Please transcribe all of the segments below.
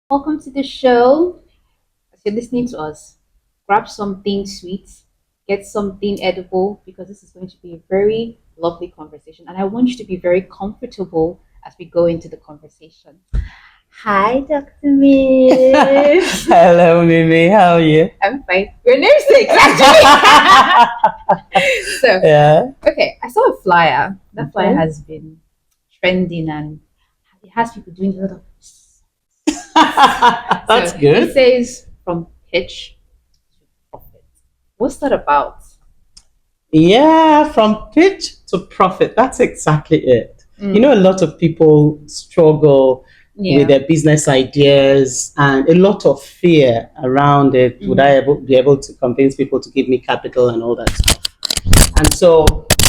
Welcome to the show. As you're listening to us, grab something sweet, get something edible, because this is going to be a very lovely conversation. And I want you to be very comfortable as we go into the conversation. Hi, Dr. Mish. Hello, Mimi. How are you? I'm fine. We're namesakes, actually. So, Yeah. okay, I saw a flyer. That flyer Okay. has been trending and it has people doing a lot of. That's So it good. says from pitch to profit. What's that about? Yeah, from pitch to profit. That's exactly it. Mm, A lot of people struggle with yeah. their business ideas and a lot of fear around it. Would Mm, be able to convince people to give me capital and all that stuff? And so,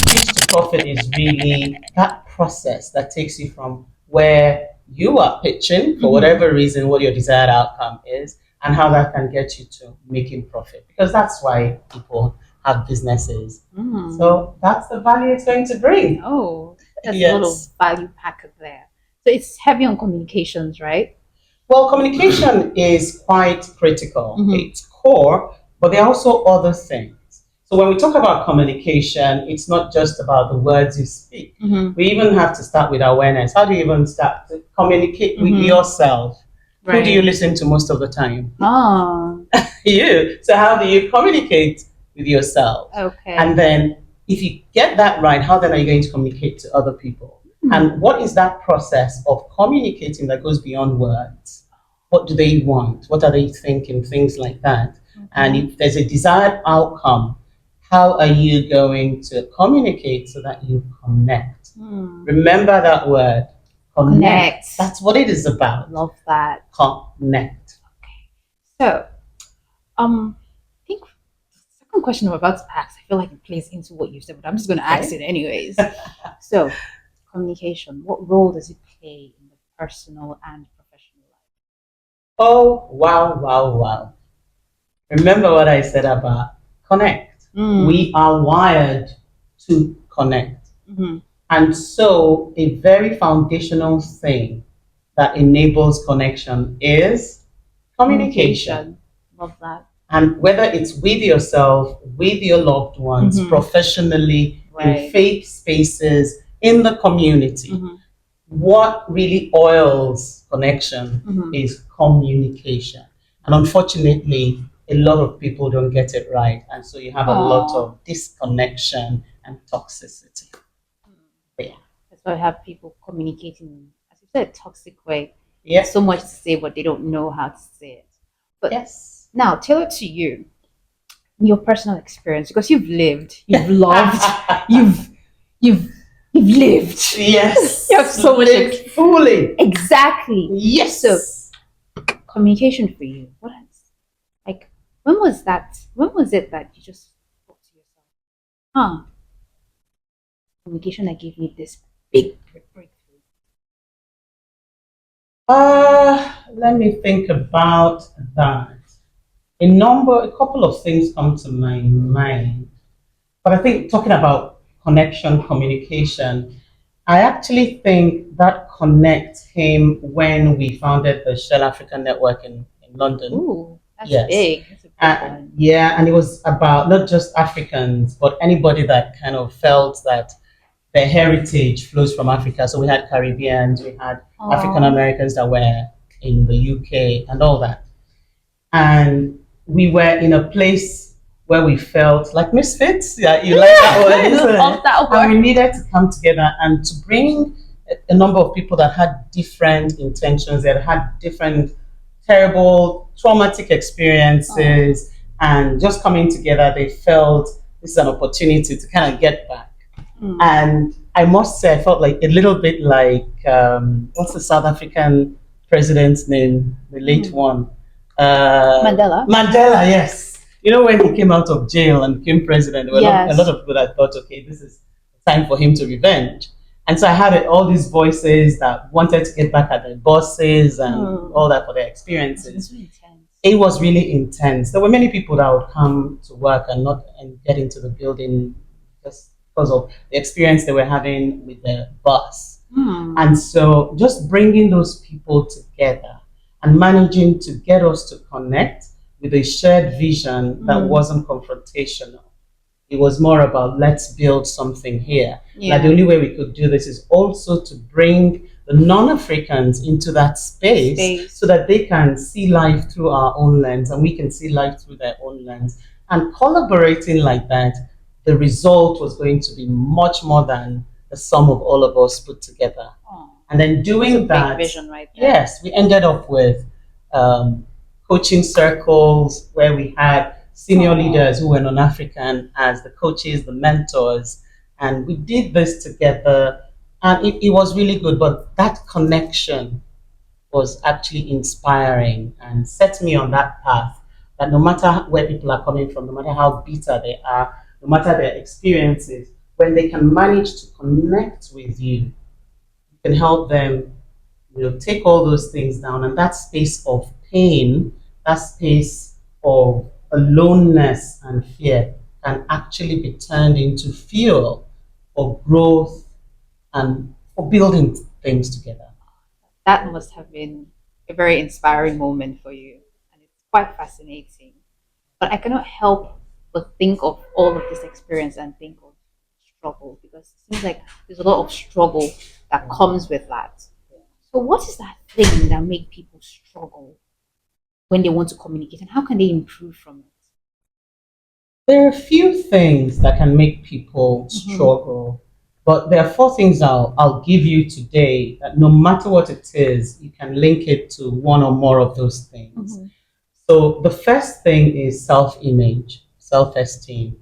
pitch to profit is really that process that takes you from where you are pitching for mhm. whatever reason, what your desired outcome is, and how that can get you to making profit. Because that's why people have businesses. Mm. So, that's the value it's going to bring. Oh, there's a lot of Yes. value packed there. So it's heavy on communications, right? Well, communication is quite critical. Mm-hmm. It's core, but there are also other things. So when we talk about communication, it's not just about the words you speak. Mm-hmm. We even have to start with awareness. How do you even start to communicate with Mm-hmm. yourself? Who do you Right. listen to most of the time? Oh, You. So how do you communicate with yourself? okay. And then if you get that right, how then are you going to communicate to other people? Hmm. And what is that process of communicating that goes beyond words? What do they want? What are they thinking? Things like that. And Okay. if there's a desired outcome, how are you going to communicate so that you connect? Hmm. Remember that word, connect. Connect. That's what it is about. Love that. Connect. So, I think the second question I'm about to ask, I feel like it plays into what you said, but I'm just going to ask Okay. it anyways. So, communication, what role does it play in the personal and professional Oh, wow, wow, wow. Remember what I said about connect. life? We are wired to connect. Mm-hmm. And so, a very foundational thing that enables connection is communication. Communication. Love that. And whether it's with yourself, with your loved ones, Mm-hmm. professionally, in Right. faith spaces, in the community, Mm-hmm. what really oils connection Mm-hmm. is communication. And unfortunately, a lot of people don't get it right. And so you have a lot Aww. of disconnection and toxicity. Yeah. That's why I have people communicating, as you said, toxic way. Yeah. So much to say, but they don't know how to say it. But Yes. now, tailored to you, your personal experience, because you've lived, you've loved, you've you've you've lived. Yes. You have so much Lived fully. Exactly. Yes. So communication for you. What has like when was that? When was it that you just thought to yourself, huh? Communication that gave me this big breakthrough. Let me think about that. A couple of things come to my mind. But I think talking about connection, communication, I actually think that connect came when we founded the Shell Africa Network in London. Ooh, that's Yes. big. That's a big one. Yeah, and it was about not just Africans, but anybody that kind of felt that their heritage flows from Africa. So we had Caribbeans, we had African Aw. Americans that were in the UK and all that. And we were in a place where we felt like misfits. Yeah, you like that word, I isn't love it? that And we word. needed to come together and to bring a number of people that had different intentions, that had different terrible, traumatic experiences, and just coming together, they felt this is an opportunity to kind of get back. Mm. And I must say, I felt like a little bit like what's the South African president's name, the late one? Mandela. Mandela, yes. When he came out of jail and became president, there were a Yes. lot of people that thought, okay, this is time for him to revenge. And so I had all these voices that wanted to get back at their bosses and all that for their experiences. It's really intense. It was really intense. There were many people that would come to work and get into the building just because of the experience they were having with their boss. Mm. And so just bringing those people together and managing to get us to connect with a shared vision that wasn't confrontational. It was more about let's build something here. Like the Yeah. only way we could do this is also to bring the non-Africans into that space so that they can see life through our own lens and we can see life through their own lens. And collaborating like that, the result was going to be much more than the sum of all of us put together. Oh, And then that's a doing big that, vision right there. yes, we ended up with um, coaching circles where we had senior leaders who were non-African as the coaches, the mentors, and we did this together, and it was really good. But that connection was actually inspiring and set me on that path. That no matter where people are coming from, no matter how bitter they are, no matter their experiences, when they can manage to connect with you, you can help them, take all those things down, and that space of pain, that space of aloneness and fear can actually be turned into fuel for growth and for building things together. That must have been a very inspiring moment for you, and it's quite fascinating. But I cannot help but think of all of this experience and think of struggle, because it seems like there's a lot of struggle that comes with that. So, what is that thing that make people struggle when they want to communicate, and how can they improve from it? There are a few things that can make people struggle, but there are four things I'll give you today that no matter what it is, you can link it to one or more of those things. So the first thing is self-image, self-esteem.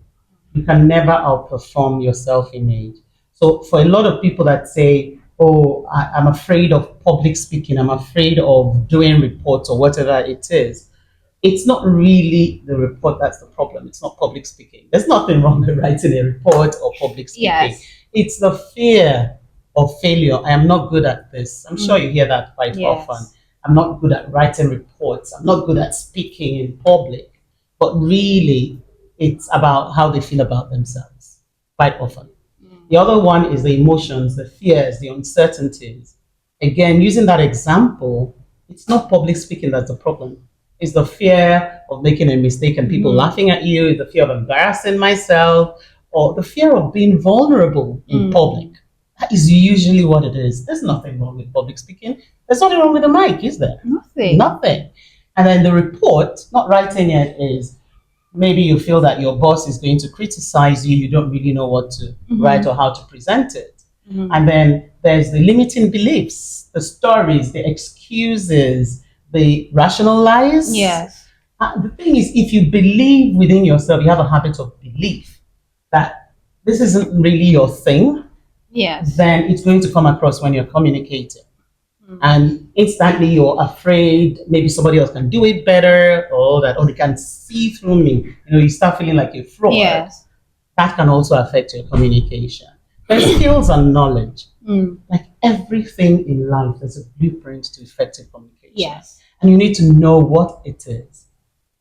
You can never outperform your self-image. So for a lot of people that say, "Oh, I'm afraid of public speaking. I'm afraid of doing reports or whatever it is," it's not really the report that's the problem. It's not public speaking. There's nothing wrong with writing a report or public speaking. Yes. It's the fear of failure. I am not good at this. I'm sure you hear that quite Yes. often. I'm not good at writing reports. I'm not good at speaking in public. But really, it's about how they feel about themselves quite often. The other one is the emotions, the fears, the uncertainties. Again, using that example, it's not public speaking that's the problem. It's the fear of making a mistake and people laughing at you, the fear of embarrassing myself, or the fear of being vulnerable in public. That is usually what it is. There's nothing wrong with public speaking. There's nothing wrong with the mic, is there? Nothing. Nothing. And then the report, not writing it, is maybe you feel that your boss is going to criticize you, you don't really know what to write or how to present it. And then there's the limiting beliefs, the stories, the excuses, the rational lies. Yes. The thing is, if you believe within yourself, you have a habit of belief that this isn't really your thing, Yes. then it's going to come across when you're communicating. And instantly you're afraid maybe somebody else can do it better or that, or they can see through me. You start feeling like a fraud. Yes. That can also affect your communication. There's skills and knowledge. Like everything in life, there's a blueprint to effective communication. Yes. And you need to know what it is.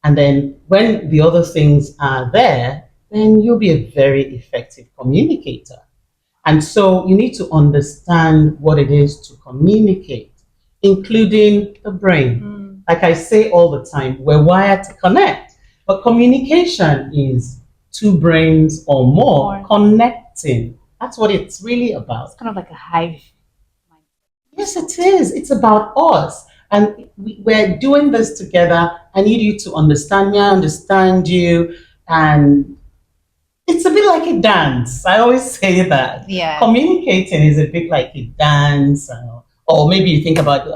And then when the other things are there, then you'll be a very effective communicator. And so you need to understand what it is to communicate, including the brain. Like I say all the time, we're wired to connect, but communication is two brains or more connecting. That's what it's really about. It's kind of like a hive. Yes, it is. It's about us. And we're doing this together. I need you to understand me, I understand you. And it's a bit like a dance. I always say that. Yeah. Communicating is a bit like a dance, or maybe you think about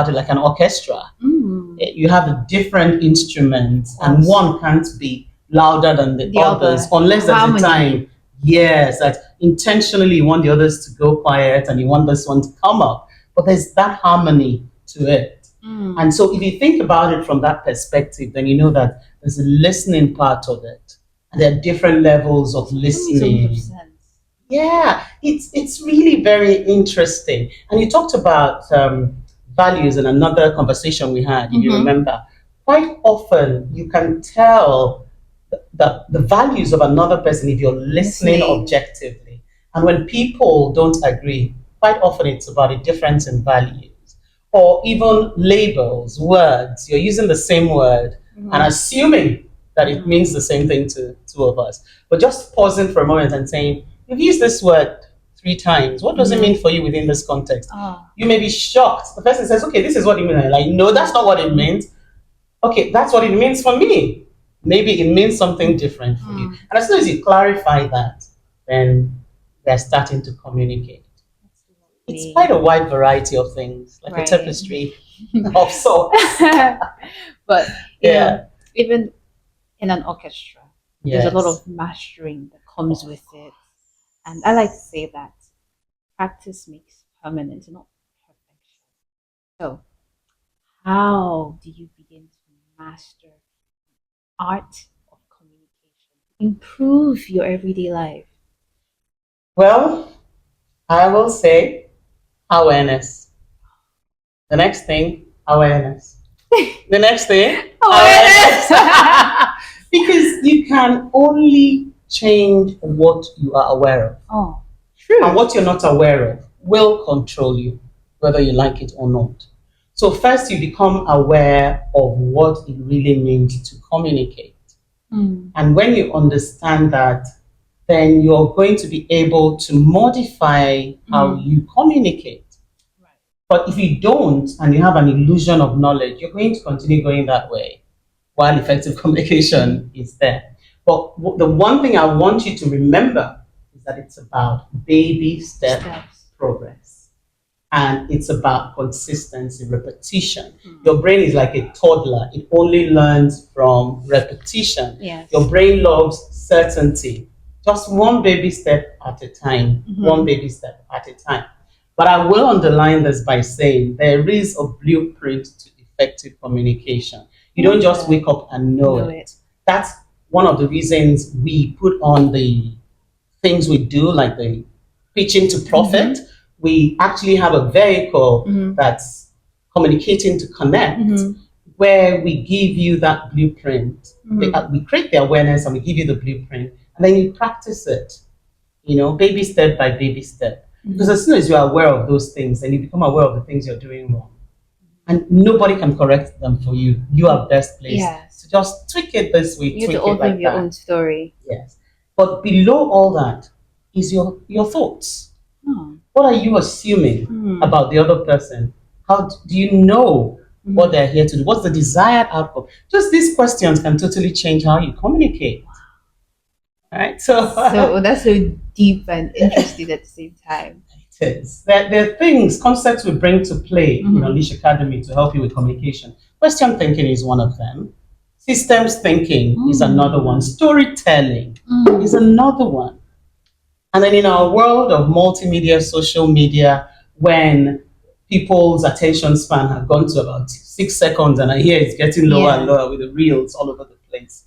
it like an orchestra. You have the different instruments, and one can't be louder than the others unless there's a time. Yes, that intentionally you want the others to go quiet and you want this one to come up. But there's that harmony to it. And so if you think about it from that perspective, then you know that there's a listening part of it. And there are different levels of listening. Yeah, it's really very interesting. And you talked about values in another conversation we had, if you remember. Quite often you can tell the values of another person if you're listening objectively. And when people don't agree, quite often it's about a difference in values. or even labels, words. You're using the same word and assuming that it means the same thing to two of us. But just pausing for a moment and saying, you've used this word 3 times. What does it mean for you within this context? Oh. You may be shocked. The person says, okay, this is what it means. Like, no, that's not what it means. Okay, that's what it means for me. Maybe it means something different for you. And as soon as you clarify that, then they're starting to communicate. It's quite a wide variety of things, like a tapestry of sorts. But Yeah. Even in an orchestra, Yes. there's a lot of mastering that comes with it. And I like to say that practice makes permanent, not perfection. So, how do you begin to master art of communication? Improve your everyday life. Well, I will say awareness. The next thing, awareness. The next thing, awareness. Because you can only change what you are aware of. Oh, true. And what you're not aware of will control you, whether you like it or not. So first you become aware of what it really means to communicate. And when you understand that, then you're going to be able to modify how you communicate. But if you don't and you have an illusion of knowledge, you're going to continue going that way while effective communication is there. But the one thing I want you to remember is that it's about baby step progress. And it's about consistency, repetition. Your brain is like a toddler. It only learns from repetition. Yes. Your brain loves certainty. Just one baby step at a time. One baby step at a time. But I will underline this by saying there is a blueprint to effective communication. You don't just wake up and know it. That's one of the reasons we put on the things we do, like the pitching to profit. We actually have a vehicle that's communicating to connect, where we give you that blueprint. We create the awareness and we give you the blueprint, and then you practice it, baby step by baby step. Because as soon as you're aware of those things, then you become aware of the things you're doing wrong. And nobody can correct them for you. You are best placed to just tweak it this way, You tweak have to it open like your that. own story. Yes. But below all that is your thoughts. What are you assuming about the other person? How do you know what they're here to do? What's the desired outcome? Just these questions can totally change how you communicate. All right. So that's so deep and interesting at the same time. it is. There are things, concepts we bring to play in Unleash Academy to help you with communication. Question thinking is one of them. Systems thinking is another one. Storytelling is another one. And then in our world of multimedia, social media, when people's attention span have gone to about 6 seconds, and I hear it's getting lower and lower with the reels all over the place.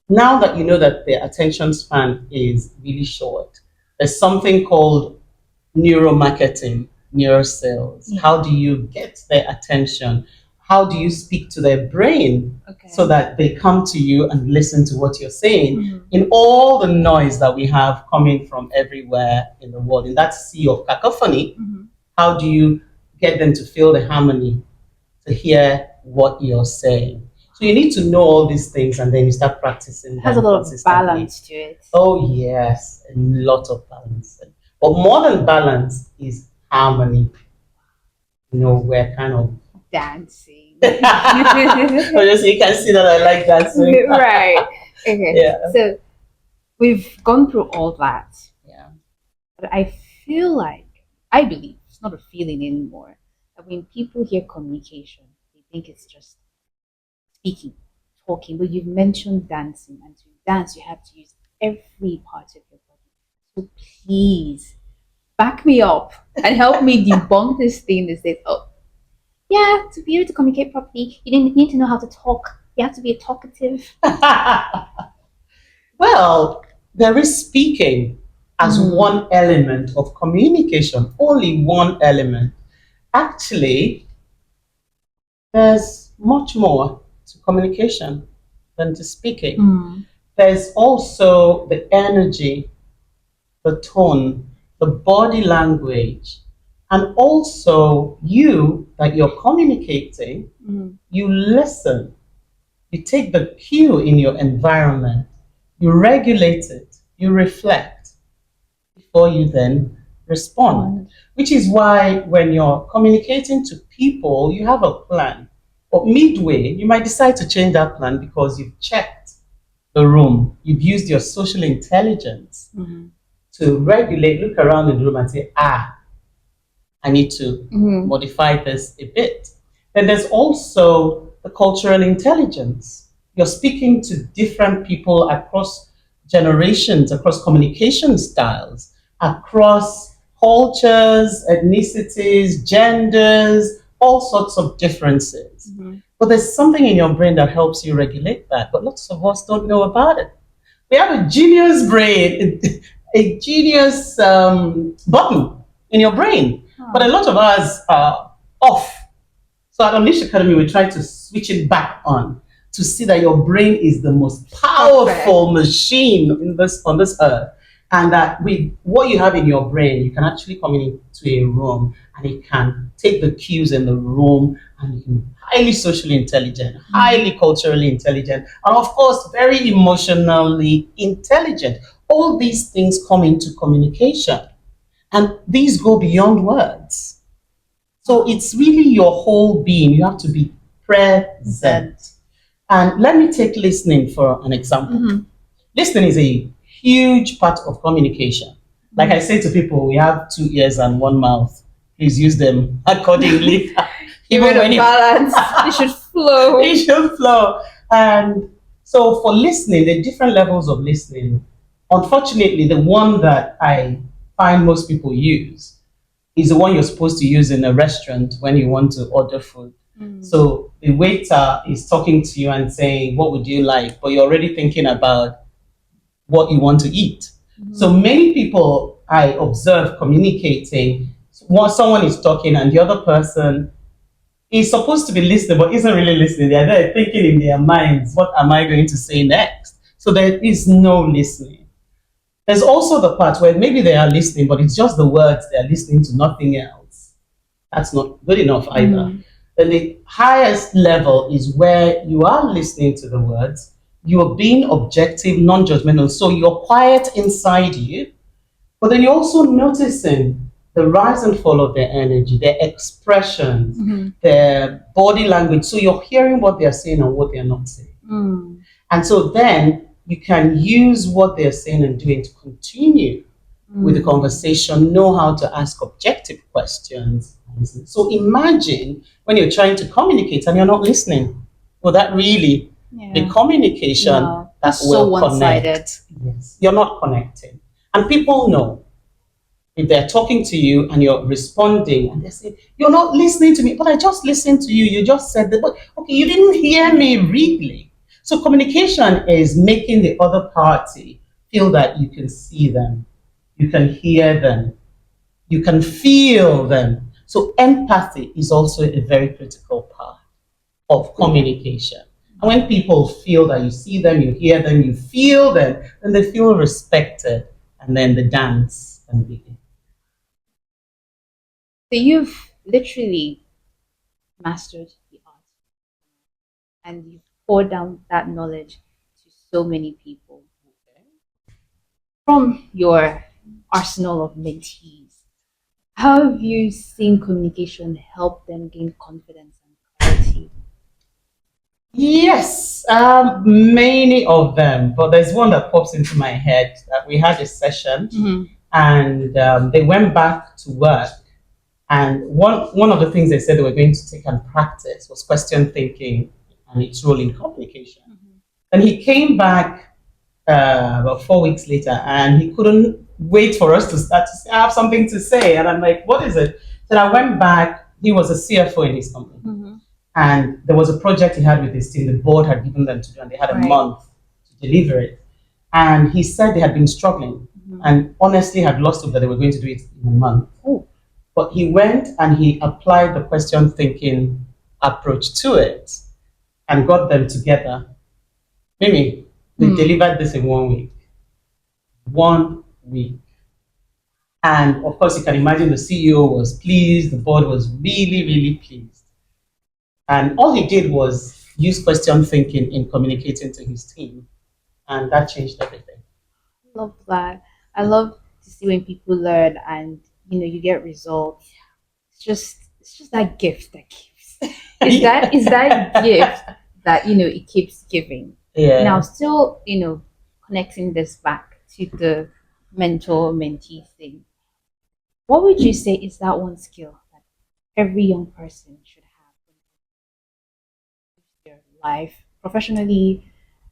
Now that you know that the attention span is really short, there's something called neuromarketing, neurosales. How do you get their attention? How do you speak to their brain so that they come to you and listen to what you're saying in all the noise that we have coming from everywhere in the world, in that sea of cacophony? How do you get them to feel the harmony, to hear what you're saying? So you need to know all these things, and then you start practicing. It has a lot of balance to it. Oh yes, a lot of balance. But more than balance is harmony. We're kind of dancing. You can see that I like dancing. Right. Okay. Yeah. So we've gone through all that. Yeah. But I believe, it's not a feeling anymore, that when people hear communication, they think it's just speaking, talking. But you've mentioned dancing, and to dance, you have to use every part of your body. So please back me up and help me debunk this thing that says, to be able to communicate properly, you need to know how to talk. You have to be a talkative. Well, there is speaking as one element of communication, only one element. Actually, there's much more to communication than to speaking. There's also the energy, the tone, the body language, And also, you that you're communicating, Mm. you listen, you take the cue in your environment, you regulate it, you reflect before you then respond. Which is why when you're communicating to people, you have a plan. But midway, you might decide to change that plan because you've checked the room, you've used your social intelligence Mhm. to regulate, look around in the room and say, I need to Mhm. modify this a bit. Then there's also the cultural intelligence. You're speaking to different people across generations, across communication styles, across cultures, ethnicities, genders, all sorts of differences. Mhm. But there's something in your brain that helps you regulate that, but lots of us don't know about it. We have a genius brain, a genius button in your brain, but a Oh, lot of us are off. So at Unleash Academy, we try to switch it back on to see that your brain is the most perfect. powerful machine in this on this earth, and that with what you have in your brain, you can actually come into a room and it can take the cues in the room, and you can highly socially intelligent, Mhm. highly culturally intelligent, and of course very emotionally intelligent. All these things come into communication, and these go beyond words. So Wow. it's really your whole being. You have to be That. present. And let me take listening for an example. Mhm. Listening is a huge part of communication. Like I Mhm. say to people, we have two ears and one mouth. Please use them accordingly. Give Even it when a you balance. It should it flow. should flow. And so for listening, the different levels of listening, unfortunately, the one that I find most people use is the one you're supposed to use in a restaurant when you want to order food. Mm. So the waiter is talking to you and saying, "What would you like?" But you're already thinking about what you want to eat. So Mhm. many people I observe communicating, someone is talking and the other person is supposed to be listening but isn't really listening. They're there thinking in their minds, what am I going to say next? So there is no listening. There's also the part where maybe they are listening, but it's just the words they are listening to, nothing else. That's not good enough either. Mhm. Then the highest level is where you are listening to the words, you're being objective, non judgmental. So you're quiet inside you, but then you're also noticing the rise and fall of their energy, their expressions, Mhm. their body language. So you're hearing what they're saying and what they're not saying. Mm. And so then you can use what they're saying and doing to continue with the Mm. conversation, know how to ask objective questions. So imagine when you're trying to communicate and you're not listening. Will that really be Yeah. communication No, that that's so will one-sided. connect? Yes. You're not connecting. And people know if they're talking to you and you're responding and they say, "You're not listening to me," but I just listened to you. You just said that, but okay, you didn't hear me really. So communication is making the other party feel that you can see them, you can hear them, you can feel them. So empathy is also a very critical part of communication. And when people feel that you see them, you hear them, you feel them, then they feel respected, and then the dance can begin. So you've literally mastered the art and you've poured down that knowledge to so many people from your arsenal of mentees. How have you seen communication help them gain confidence and clarity? Yes, many of them, but there's one that pops into my head that we had a session Mhm. and they went back to work. And one of the things they said they were going to take and practice was question thinking and its role in communication. Mhm. And he came back about 4 weeks later and he couldn't wait for us to start to say, I have something to say. And I'm like, what is it? So I went back. He was a CFO in his company. Mhm. And there was a project he had with his team. The board had given them to do, and they had a Right. month to deliver it. And he said they had been struggling Mhm. and honestly had lost hope that they were going to do it in a month. Oh. But he went and he applied the question thinking approach to it and got them together. Mimi, they Hmm. delivered this in 1 week. 1 week. And of course, you can imagine the CEO was pleased, the board was really, really pleased. And all he did was use question thinking in communicating to his team, and that changed everything. Love that. I love to see when people learn and you get results. It's just that gift that keeps. Is that gift that it keeps giving. Now, Yeah. still, connecting this back to the mentor mentee thing. What would you say is that one skill that every young person should have in their life, professionally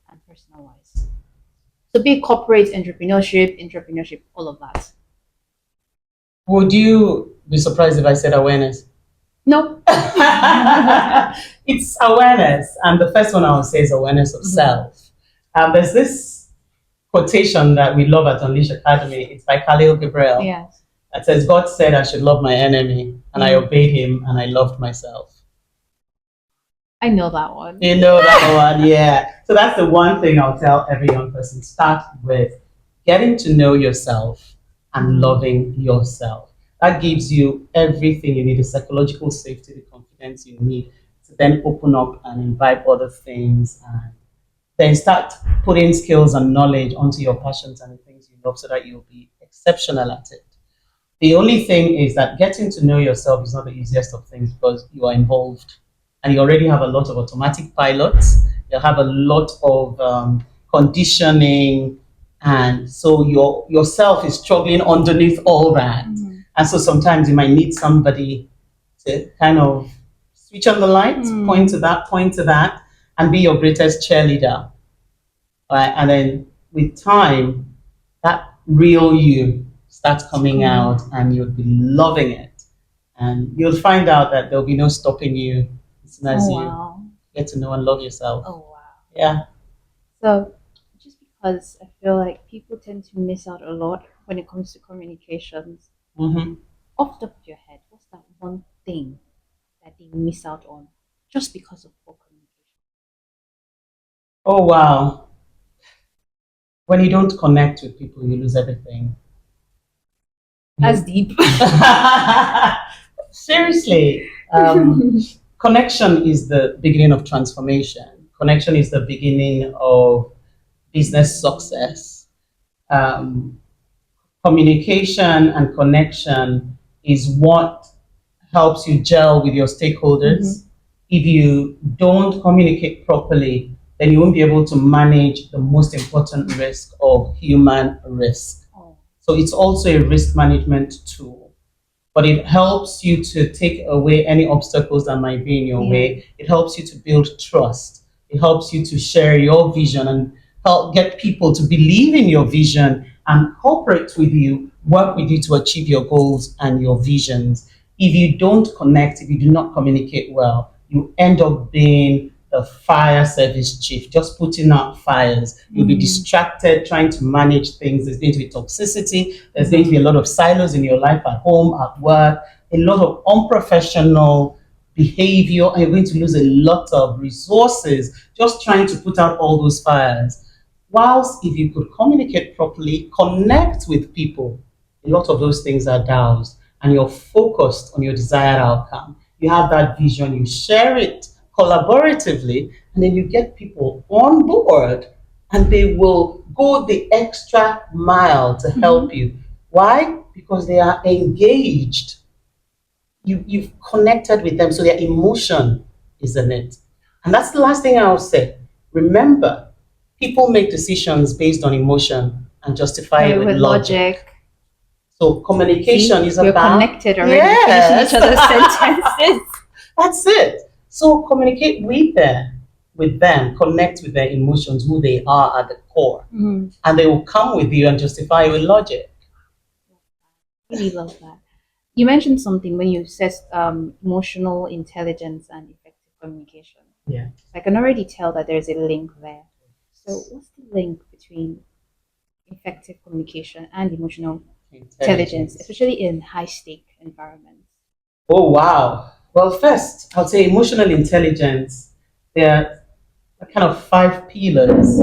and personal wise? So, be it corporate entrepreneurship, all of that. Would you be surprised if I said awareness? No. It's awareness. And the first one I would say is awareness of self. There's this quotation that we love at Unleash Academy. It's by Khalil Gabriel. Yes. That says, God said I should love my enemy, and I obeyed him, and I loved myself. I know that one. You know that one, yeah. So that's the one thing I'll tell every young person. Start with getting to know yourself and loving yourself. That gives you everything you need, the psychological safety, the confidence you need to then open up and imbibe other things and then start putting skills and knowledge onto your passions and the things you love so that you'll be exceptional at it. The only thing is that getting to know yourself is not the easiest of things because you are involved and you already have a lot of automatic pilots. You have a lot of conditioning, and so yourself is struggling underneath all that. And so sometimes you might need somebody to kind of switch on the lights, point to that, and be your greatest cheerleader. Right? And then with time, that real you starts coming out and you'll be loving it. And you'll find out that there'll be no stopping you as soon as Wow. you get to know and love yourself. Oh wow. Yeah. So just because I feel like people tend to miss out a lot when it comes to communications, Mm-hmm. off the top of your head, what's that one thing that they miss out on just because of poor communication? Oh, wow. When you don't connect with people, you lose everything. That's deep. Seriously. Connection is the beginning of transformation. Connection is the beginning of business success. Um, Communication and connection is what helps you gel with your stakeholders. If you don't communicate properly, then you won't be able to manage the most important risk of human risk. Oh. So it's also a risk management tool, but it helps you to take away any obstacles that might be in your way. It helps you to build trust. It helps you to share your vision and help get people to believe in your vision and cooperate with you, work with you to achieve your goals and your visions. If you don't connect, if you do not communicate well, you end up being the fire service chief, just putting out fires. You'll be distracted trying to manage things. There's going to be toxicity. There's going to be a lot of silos in your life at home, at work, a lot of unprofessional behavior, and you're going to lose a lot of resources just trying to put out all those fires. Whilst if you could communicate properly, connect with people, a lot of those things are doused and you're focused on your desired outcome. You have that vision, you share it collaboratively, and then you get people on board and they will go the extra mile to help you. Why? Because they are engaged. You've connected with them, so their emotion is in it. And that's the last thing I'll say. Remember, people make decisions based on emotion and justify it with logic. So communication is We're about connected already. Finishing each other's sentences. That's it. So communicate with them, connect with their emotions, who they are at the core, and they will come with you and justify it with logic. Really love that. You mentioned something when you said emotional intelligence and effective communication. Yeah. I can already tell that there's a link there. So, what's the link between effective communication and emotional intelligence, especially in high stake environments? Oh, wow. Well, first, I'll say emotional intelligence. There are kind of five pillars.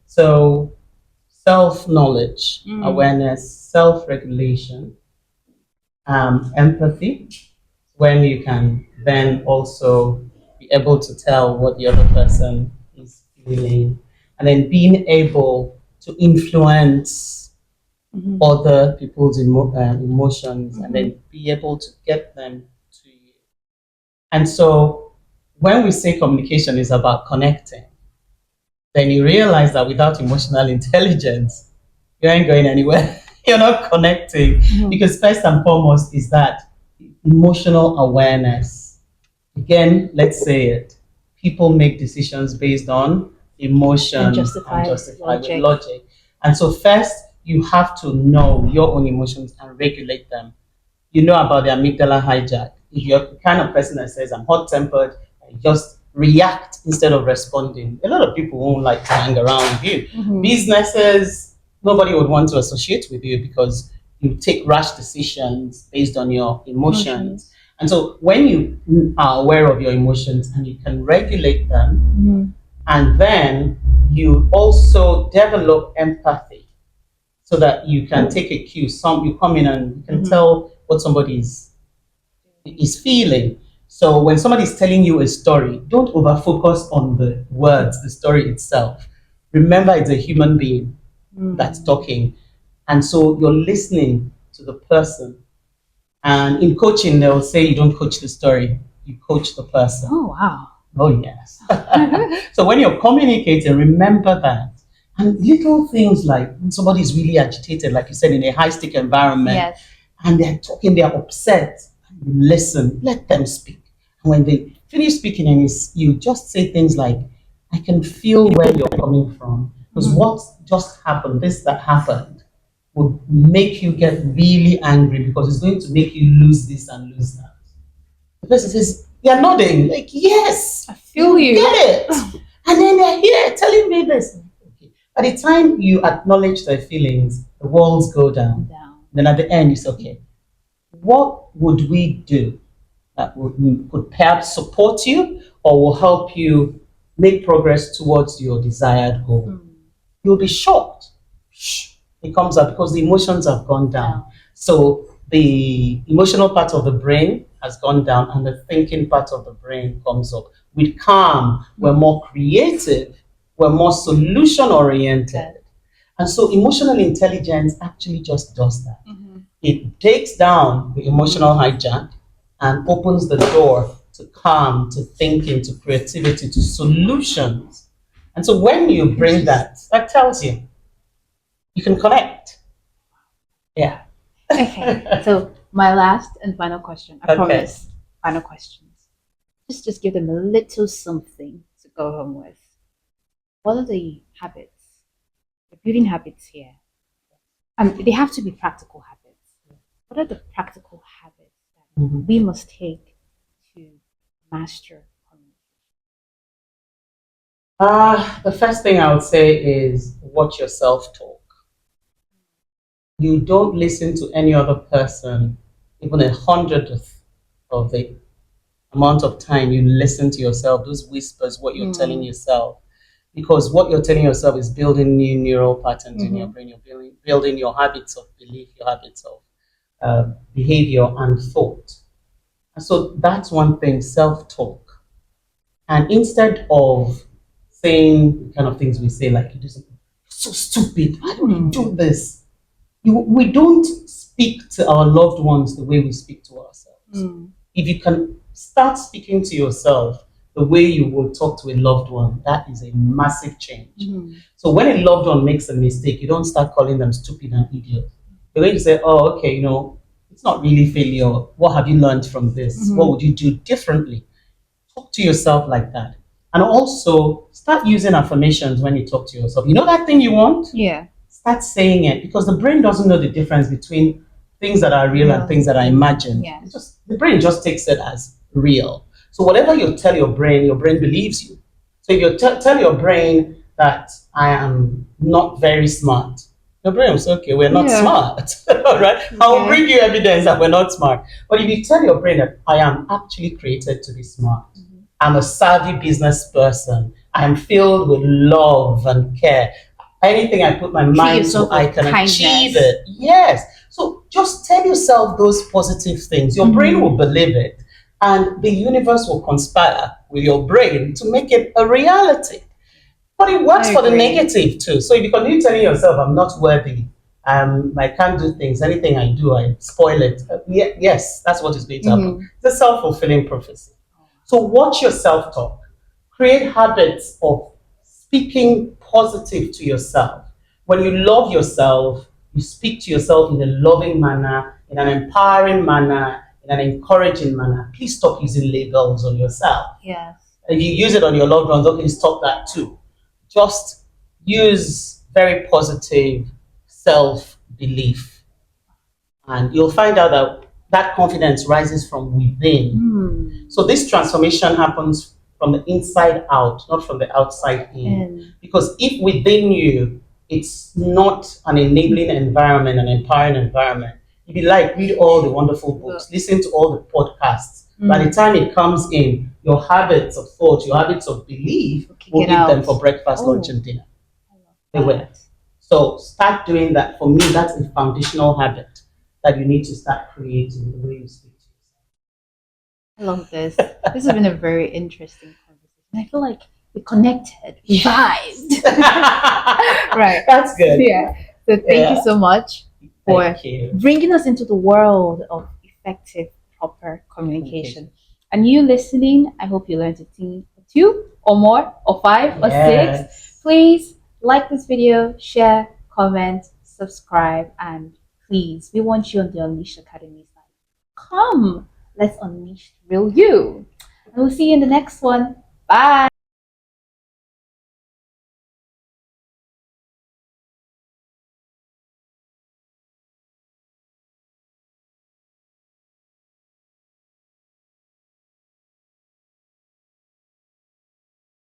So, self knowledge, awareness, self regulation, empathy, when you can then also be able to tell what the other person is feeling, and then being able to influence Mm-hmm. other people's emotions and Mm-hmm. then be able to get them to you. And so when we say communication is about connecting, then you realize that without emotional intelligence, you ain't going anywhere. You're not connecting Mm-hmm. because first and foremost is that emotional awareness. Again, let's say it. People make decisions based on And emotion and justify with justify with logic. logic. And so first you have to know your own emotions and regulate them. You know about the amygdala hijack. If you're the kind of person that says, I'm hot tempered, I just react instead of responding, a lot of people won't like to hang around with you. Mm-hmm. Businesses, nobody would want to associate with you because you take rash decisions based on your emotions. Emotions. And so when you are aware of your emotions and you can regulate them, Mm-hmm. and then you also develop empathy so that you can take a cue. Some you come in and you can Mm-hmm. tell what somebody is feeling. So when somebody is telling you a story, don't over focus on the words, the story itself. Remember, it's a human being that's Mm. talking, and so you're listening to the person. And in coaching, they'll say you don't coach the story, you coach the person. Oh wow. Oh, yes. So when you're communicating, remember that. And little things like when somebody's really agitated, like you said, in a high stake environment, Yes. and they're talking, they're upset, you listen, let them speak. And when they finish speaking, and you just say things like, I can feel where you're coming from. Because Mm-hmm. what just happened, this that happened, would make you get really angry because it's going to make you lose this and lose that. The person says, you're nodding. Like, yes, I feel you you. get it. And then they're here telling me this. Okay. By the time you acknowledge their feelings, the walls go down. Down. Then at the end, you say, okay, what would we do that could perhaps support you or will help you make progress towards your desired goal? Mm. You'll be shocked. It comes up because the emotions have gone down. Down. So the emotional part of the brain has gone down and the thinking part of the brain comes up. With calm, we're more creative, we're more solution oriented. And so emotional intelligence actually just does that. Mm-hmm. It takes down the emotional hijack and opens the door to calm, to thinking, to creativity, to solutions. And so when you bring that, that tells you you can connect. Yeah. Okay. So my last and final question. I Okay. promise. Final questions. Just give them a little something to go home with. What are the habits? The building habits here. They have to be practical habits. What are the practical habits that Mhm. we must take to master communication? The first thing I would say is watch your self talk. You don't listen to any other person, even a hundredth of the amount of time you listen to yourself, those whispers, what you're telling Mm. yourself. Because what you're telling yourself is building new neural patterns in your Mm-hmm. brain. You're building your habits of belief, your habits of behavior and thought. And so that's one thing, self talk. And instead of saying the kind of things we say, like, you're so stupid, why don't you do this? We don't speak to our loved ones the way we speak to ourselves. Mm. If you can start speaking to yourself the way you would talk to a loved one, that is a massive change. Mm-hmm. So when a loved one makes a mistake, you don't start calling them stupid and idiot. You're going to say, oh, okay, it's not really failure. What have you learned from this? Mm-hmm. What would you do differently? Talk to yourself like that. And also start using affirmations when you talk to yourself. You know that thing you want? Yeah. Start saying it because the brain doesn't know the difference between things that are real and things that are imagined. Yeah. The brain just takes it as real. So whatever you tell your brain believes you. So if you tell your brain that I am not very smart, your brain will say, okay, we're not Yeah. smart. All right. I'll Okay. bring you evidence that we're not smart. But if you tell your brain that I am actually created to be smart, I'm a savvy business person, I'm filled with love and care. Anything I put my mind to, yourself I with can kindness. achieve it. Yes. So just tell yourself those positive things. Your brain will believe it, and the universe will conspire with your brain to make it a reality. But it works I for the agree. negative too. So if you continue telling yourself, I'm not worthy, I can't do things, anything I do, I spoil it. Yes, that's what is going to happen. Mhm. It's a self fulfilling prophecy. So watch your self talk, create habits of speaking positive to yourself. When you love yourself, you speak to yourself in a loving manner, in an empowering manner, in an encouraging manner. Please stop using labels on yourself. Yes. If you use it on your loved ones, okay, stop that too. Just use very positive self belief, and you'll find out that that confidence rises from within. Hmm. So this transformation happens from the inside out, not from the outside in. And Because if within you, it's not an enabling environment, an empowering environment, if you like, read all the wonderful books, listen to all the podcasts. By the time it comes in, your habits of thought, your habits of belief kick will it give them out. for breakfast, lunch, Oh, and dinner. I They love will. that. So start doing that. For me, that's a foundational habit that you need to start creating the way you speak to I love this. This has been a very interesting conversation. I feel like we connected, we vibed. yourself. Right. That's good. Yeah. So thank you Yeah. so much for Thank you. bringing us into the world of effective, proper communication. Communication. And you listening, I hope you learned a thing or two or more or five or six. Yes. Please like this video, share, comment, subscribe, and please, we want you on the Unleash Academy side. Come, let's unleash the real you. And we'll see you in the next one. Bye.